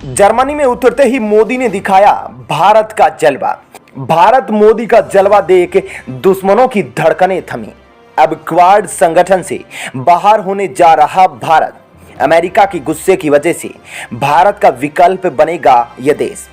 Germany में उतरते ही मोदी ने दिखाया भारत का जलवा। भारत मोदी का जलवा देख दुश्मनों की धड़कनें थमी। अब क्वाड संगठन से बाहर होने जा रहा भारत। अमेरिका के गुस्से की वजह से भारत का विकल्प बनेगा यह देश।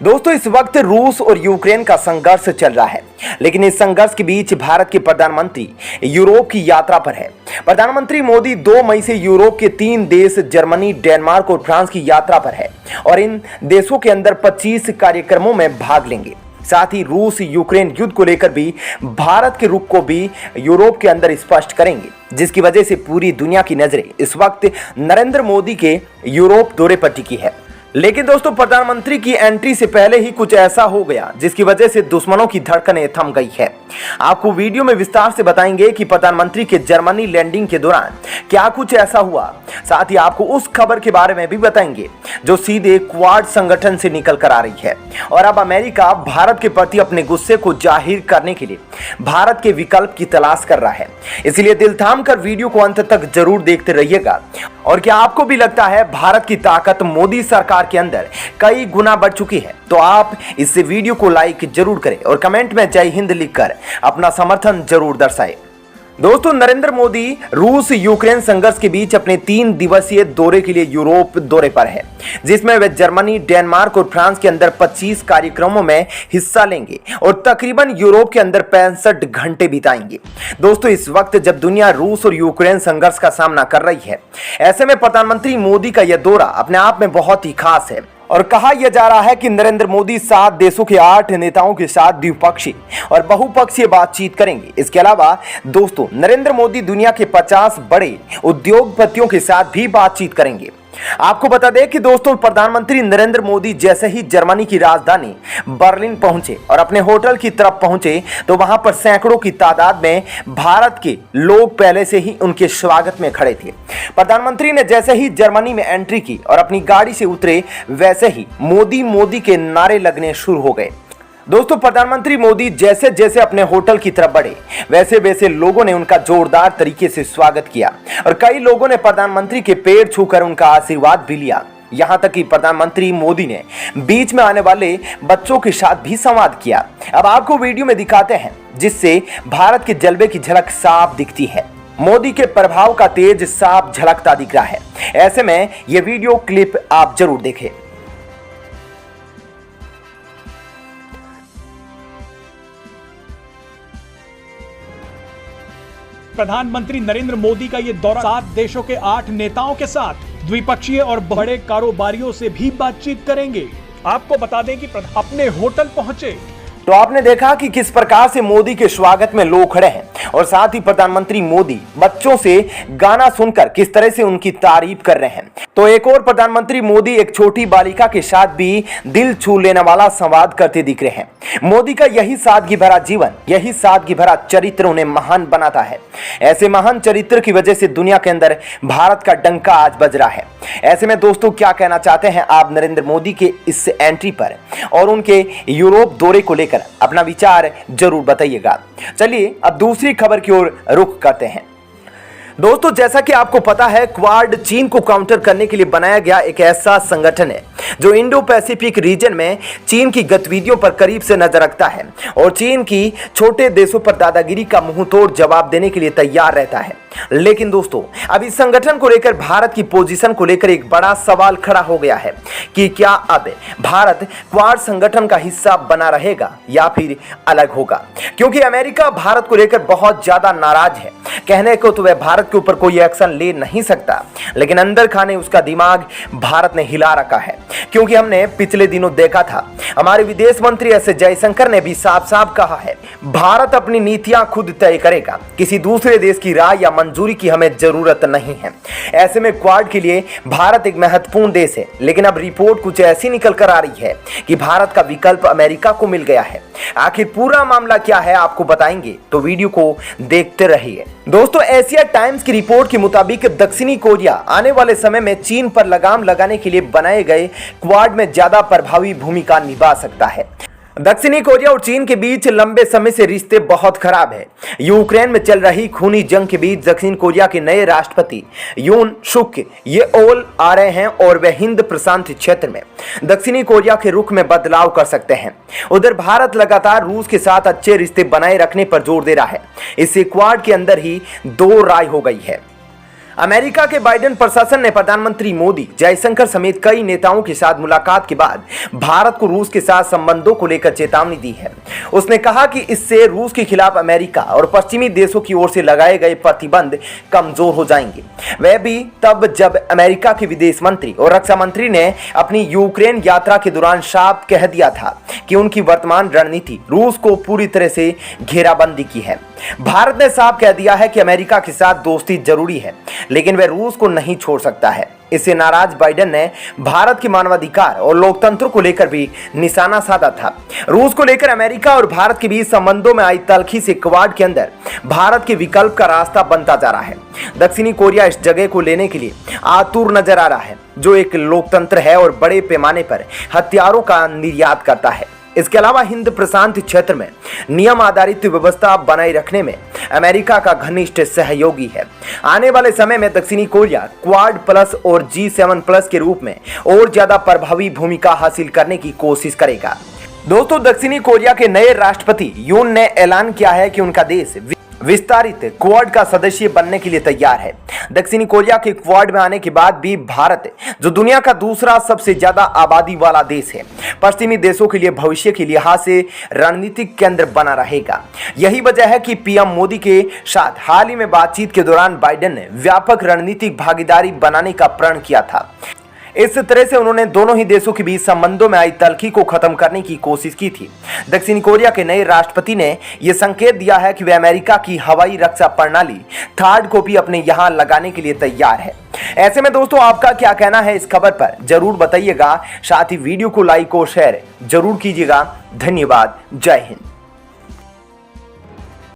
दोस्तों, इस वक्त रूस और यूक्रेन का संघर्ष चल रहा है, लेकिन इस संघर्ष के बीच भारत के प्रधानमंत्री यूरोप की यात्रा पर है। प्रधानमंत्री मोदी 2 मई से यूरोप के 3 देश जर्मनी, डेनमार्क और फ्रांस की यात्रा पर है और इन देशों के अंदर 25 कार्यक्रमों में भाग लेंगे। साथ ही रूस यूक्रेन युद्ध को लेकर भी भारत के रुख को भी यूरोप के अंदर स्पष्ट करेंगे, जिसकी वजह से पूरी दुनिया की नजरें इस वक्त नरेंद्र मोदी के यूरोप दौरे पर टिकी है। लेकिन दोस्तों, प्रधानमंत्री की एंट्री से पहले ही कुछ ऐसा हो गया जिसकी वजह से दुश्मनों की धड़कनें थम गई है। आपको वीडियो में विस्तार से बताएंगे कि प्रधानमंत्री के जर्मनी लैंडिंग के दौरान क्या कुछ ऐसा हुआ। साथ ही आपको उस खबर के बारे में भी बताएंगे जो सीधे क्वाड संगठन से निकल कर आ रही है और अब अमेरिका भारत के प्रति अपने गुस्से को जाहिर करने के लिए भारत के विकल्प की तलाश कर रहा है। इसलिए दिल थाम कर वीडियो को अंत तक जरूर देखते रहिएगा। और क्या आपको भी लगता है भारत की ताकत मोदी सरकार के अंदर कई गुना बढ़ चुकी है? तो आप इस वीडियो को लाइक जरूर करें और कमेंट में जय हिंद लिखकर अपना समर्थन जरूर दर्शाएं। दोस्तों, नरेंद्र मोदी रूस यूक्रेन संघर्ष के बीच अपने 3 दिवसीय दौरे के लिए यूरोप दौरे पर है, जिसमें वे जर्मनी, डेनमार्क और फ्रांस के अंदर 25 कार्यक्रमों में हिस्सा लेंगे और तकरीबन यूरोप के अंदर 65 घंटे बिताएंगे। दोस्तों, इस वक्त जब दुनिया रूस और यूक्रेन संघर्ष का सामना कर रही है, ऐसे में प्रधानमंत्री मोदी का यह दौरा अपने आप में बहुत ही खास है। और कहा यह जा रहा है कि नरेंद्र मोदी 7 देशों के 8 नेताओं के साथ द्विपक्षीय और बहुपक्षीय बातचीत करेंगे। इसके अलावा दोस्तों, नरेंद्र मोदी दुनिया के 50 बड़े उद्योगपतियों के साथ भी बातचीत करेंगे। आपको बता दें कि दोस्तों, प्रधानमंत्री नरेंद्र मोदी जैसे ही जर्मनी की राजधानी बर्लिन पहुंचे और अपने होटल की तरफ पहुंचे तो वहां पर सैकड़ों की तादाद में भारत के लोग पहले से ही उनके स्वागत में खड़े थे। प्रधानमंत्री ने जैसे ही जर्मनी में एंट्री की और अपनी गाड़ी से उतरे, वैसे ही मोदी मोदी के नारे लगने शुरू हो गए। दोस्तों, प्रधानमंत्री मोदी जैसे जैसे अपने होटल की तरफ बढ़े, वैसे वैसे लोगों ने उनका जोरदार तरीके से स्वागत किया और कई लोगों ने प्रधानमंत्री के पैर छूकर उनका आशीर्वाद भी लिया। यहां तक कि प्रधानमंत्री मोदी ने बीच में आने वाले बच्चों के साथ भी संवाद किया। अब आपको वीडियो में दिखाते हैं, जिससे भारत के जलवे की झलक साफ दिखती है। मोदी के प्रभाव का तेज साफ झलकता दिख रहा है। ऐसे में यह वीडियो क्लिप आप जरूर देखें। प्रधानमंत्री नरेंद्र मोदी का ये दौरा 7 देशों के 8 नेताओं के साथ द्विपक्षीय और बड़े कारोबारियों से भी बातचीत करेंगे। आपको बता दें कि अपने होटल पहुंचे तो आपने देखा कि किस प्रकार से मोदी के स्वागत में लोग खड़े हैं और साथ ही प्रधानमंत्री मोदी बच्चों से गाना सुनकर किस तरह से उनकी तारीफ कर रहे हैं। तो एक और प्रधानमंत्री मोदी एक छोटी बालिका के साथ भी दिल छू लेने वाला संवाद करते दिख रहे हैं। मोदी का यही सादगी भरा जीवन, यही सादगी भरा चरित्र उन्हें महान बनाता है। ऐसे महान चरित्र की वजह से दुनिया के अंदर भारत का डंका आज बज रहा है। ऐसे में दोस्तों, क्या कहना चाहते हैं आप नरेंद्र मोदी के इस एंट्री पर और उनके यूरोप दौरे को लेकर? अपना विचार जरूर बताइएगा। चलिए अब दूसरी खबर की ओर रुख करते हैं। दोस्तों, जैसा कि आपको पता है, क्वाड चीन को काउंटर करने के लिए बनाया गया एक ऐसा संगठन है जो इंडो पैसिफिक रीजन में चीन की गतिविधियों पर करीब से नजर रखता है और चीन की छोटे देशों पर दादागिरी का मुंहतोड़ जवाब देने के लिए तैयार रहता है। लेकिन दोस्तों, अब इस संगठन को लेकर भारत की पोजीशन को लेकर एक बड़ा सवाल खड़ा हो गया है कि क्या अब भारत क्वाड संगठन का हिस्सा बना रहेगा या फिर अलग होगा? क्योंकि अमेरिका भारत को लेकर बहुत ज्यादा नाराज है। कहने को तो वह भारत के ऊपर कोई एक्शन ले नहीं सकता, लेकिन अंदर खाने उसका दिमाग भारत ने हिला रखा है। क्योंकि हमने पिछले दिनों देखा था, हमारे विदेश मंत्री एस जयशंकर ने भी साफ साफ कहा है, भारत अपनी नीतियां खुद तय करेगा, किसी दूसरे देश की राय या मंजूरी की हमें जरूरत नहीं है। ऐसे में क्वाड के लिए भारत एक महत्वपूर्ण देश है, लेकिन अब रिपोर्ट कुछ ऐसी निकल कर आ रही है कि भारत का विकल्प अमेरिका को मिल गया है। आखिर पूरा मामला क्या है आपको बताएंगे, तो वीडियो को देखते रहिए। दोस्तों, एशिया टाइम्स की रिपोर्ट के मुताबिक दक्षिणी कोरिया आने वाले समय में चीन पर लगाम लगाने के लिए बनाए गए क्वाड में ज्यादा प्रभावी भूमिका निभा सकता है। दक्षिणी कोरिया और चीन के बीच लंबे समय से रिश्ते बहुत खराब है। यूक्रेन में चल रही खूनी जंग के बीच दक्षिण कोरिया के नए राष्ट्रपति यून सुक येओल आ रहे हैं और वे हिंद प्रशांत क्षेत्र में दक्षिणी कोरिया के रुख में बदलाव कर सकते हैं। उधर भारत लगातार रूस के साथ अच्छे रिश्ते बनाए रखने पर जोर दे रहा है। इससे क्वाड के अंदर ही दो राय हो गई है। अमेरिका के बाइडेन प्रशासन ने प्रधानमंत्री मोदी, जयशंकर समेत कई नेताओं के साथ मुलाकात के बाद भारत को रूस के साथ संबंधों को लेकर चेतावनी दी है। उसने कहा कि इससे रूस के खिलाफ अमेरिका और पश्चिमी देशों की ओर से लगाए गए प्रतिबंध कमजोर हो जाएंगे। वह भी तब जब अमेरिका के विदेश मंत्री और रक्षा मंत्री ने अपनी यूक्रेन यात्रा के दौरान साफ कह दिया था कि उनकी वर्तमान रणनीति रूस को पूरी तरह से घेराबंदी की है। भारत ने साफ कह दिया है कि अमेरिका के साथ दोस्ती जरूरी है, लेकिन वह रूस को नहीं छोड़ सकता है। इससे नाराज बाइडेन ने भारत के मानवाधिकार और लोकतंत्र को लेकर भी निशाना साधा था। रूस को लेकर अमेरिका और भारत के बीच संबंधों में आई तल्खी से क्वाड के अंदर भारत के विकल्प का रास्ता बनता जा रहा है। दक्षिणी कोरिया इस जगह को लेने के लिए आतुर नजर आ रहा है, जो एक लोकतंत्र है और बड़े पैमाने पर हथियारों का निर्यात करता है। इसके अलावा हिंद प्रशांत क्षेत्र में नियम आधारित व्यवस्था बनाए रखने में अमेरिका का घनिष्ठ सहयोगी है। आने वाले समय में दक्षिणी कोरिया क्वाड प्लस और G7 प्लस के रूप में और ज्यादा प्रभावी भूमिका हासिल करने की कोशिश करेगा। दोस्तों, दक्षिणी कोरिया के नए राष्ट्रपति यून ने ऐलान किया है कि उनका देश विस्तारित क्वाड का सदस्य बनने के लिए तैयार है। दक्षिणी कोरिया के क्वाड में आने के बाद भी भारत, जो दुनिया का दूसरा सबसे ज्यादा आबादी वाला देश है, पश्चिमी देशों के लिए भविष्य के लिहाज से रणनीतिक केंद्र बना रहेगा। यही वजह है कि पीएम मोदी के साथ हाल ही में बातचीत के दौरान बाइडेन ने व्यापक रणनीतिक भागीदारी बनाने का प्रण किया था। इस तरह से उन्होंने दोनों ही देशों के बीच संबंधों में आई तल्खी को खत्म करने की कोशिश की थी। दक्षिण कोरिया के नए राष्ट्रपति ने यह संकेत दिया है कि वे अमेरिका की हवाई रक्षा प्रणाली थर्ड को भी अपने यहां लगाने के लिए तैयार है। ऐसे में दोस्तों, आपका क्या कहना है इस खबर पर जरूर बताइएगा। साथ ही वीडियो को लाइक और शेयर जरूर कीजिएगा। धन्यवाद। जय हिंद।